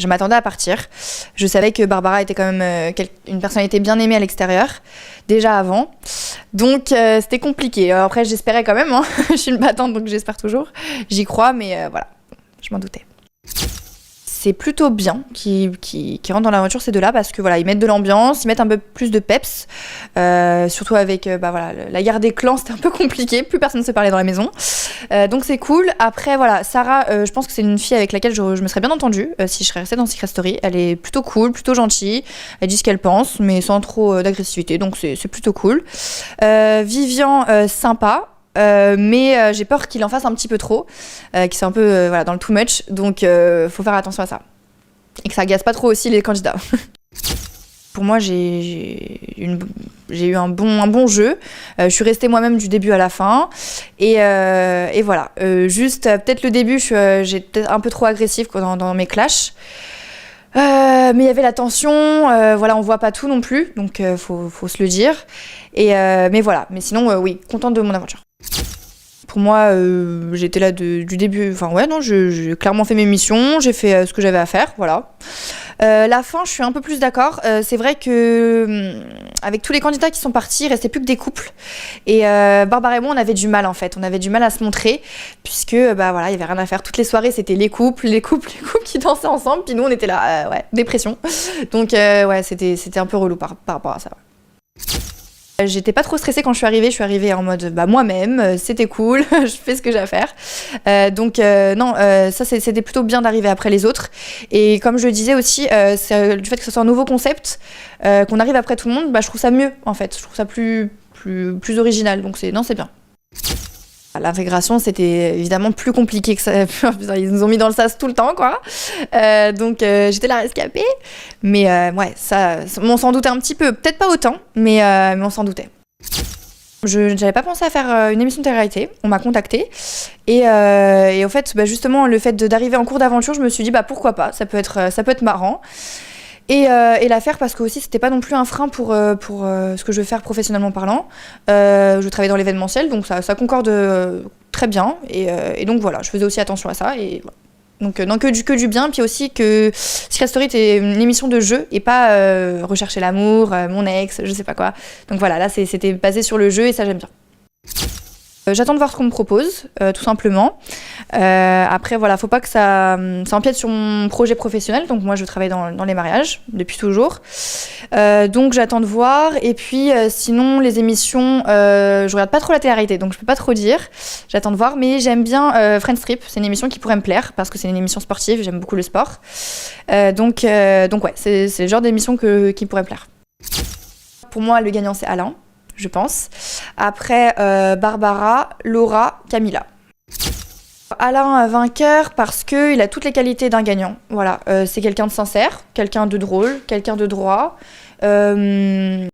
je m'attendais à partir. Je savais que Barbara était quand même une personnalité bien aimée à l'extérieur, déjà avant. Donc c'était compliqué. Alors, après, j'espérais quand même, hein. Je suis une battante, donc j'espère toujours. J'y crois, mais voilà, je m'en doutais. C'est plutôt bien qui rentrent dans l'aventure ces deux-là parce que voilà, ils mettent de l'ambiance, ils mettent un peu plus de peps, surtout avec la guerre des clans, c'était un peu compliqué, plus personne ne se parlait dans la maison, donc c'est cool. Après voilà, Sarah, je pense que c'est une fille avec laquelle je me serais bien entendue si je serais restée dans Secret Story. Elle est plutôt cool, plutôt gentille, elle dit ce qu'elle pense, mais sans trop d'agressivité, donc c'est plutôt cool. Vivian, sympa. Mais j'ai peur qu'il en fasse un petit peu trop, qu'il soit un peu dans le too much, donc faut faire attention à ça. Et que ça agace pas trop aussi les candidats. Pour moi, j'ai eu un bon jeu. Je suis restée moi-même du début à la fin. Et voilà. Juste, peut-être le début, j'ai peut-être un peu trop agressive dans mes clashs. Mais il y avait la tension, on voit pas tout non plus, donc faut se le dire. Mais voilà, mais sinon, oui, contente de mon aventure. Pour moi, j'étais là du début, j'ai clairement fait mes missions, j'ai fait ce que j'avais à faire, voilà. La fin, je suis un peu plus d'accord. C'est vrai que avec tous les candidats qui sont partis, il restait plus que des couples. Et Barbara et moi, on avait du mal en fait. On avait du mal à se montrer puisque il y avait rien à faire. Toutes les soirées, c'était les couples qui dansaient ensemble. Puis nous, on était là, dépression. Donc c'était un peu relou par rapport à ça. J'étais pas trop stressée quand je suis arrivée en mode moi-même, c'était cool, je fais ce que j'ai à faire. Ça c'était plutôt bien d'arriver après les autres. Et comme je le disais aussi, c'est du fait que ce soit un nouveau concept, qu'on arrive après tout le monde, je trouve ça mieux en fait, je trouve ça plus original, donc c'est bien. L'intégration, c'était évidemment plus compliqué que ça. Ils nous ont mis dans le sas tout le temps, quoi. J'étais la rescapée. Mais on s'en doutait un petit peu. Peut-être pas autant, mais on s'en doutait. Je n'avais pas pensé à faire une émission de télé-réalité. On m'a contactée. Et en fait, justement, le fait d'arriver en cours d'aventure, je me suis dit, pourquoi pas, ça peut être marrant. Et la faire parce que aussi c'était pas non plus un frein pour ce que je veux faire professionnellement parlant. Je travaille dans l'événementiel, donc ça concorde très bien. Et donc voilà, je faisais aussi attention à ça. Et voilà. Donc que du bien, puis aussi que Secret Story était une émission de jeu et pas rechercher l'amour, mon ex, je sais pas quoi. Donc voilà, là c'était basé sur le jeu et ça j'aime bien. J'attends de voir ce qu'on me propose, tout simplement. Après, faut pas que ça empiète sur mon projet professionnel. Donc moi, je travaille dans les mariages depuis toujours. Donc j'attends de voir. Et puis sinon, les émissions, je regarde pas trop la télé-réalité, donc je peux pas trop dire. J'attends de voir, mais j'aime bien Friends Trip. C'est une émission qui pourrait me plaire parce que c'est une émission sportive. J'aime beaucoup le sport. Donc c'est le genre d'émission qui pourrait me plaire. Pour moi, le gagnant, c'est Alain. Je pense. Après, Barbara, Laura, Camilla. Alain, vainqueur parce qu'il a toutes les qualités d'un gagnant. Voilà, c'est quelqu'un de sincère, quelqu'un de drôle, quelqu'un de droit.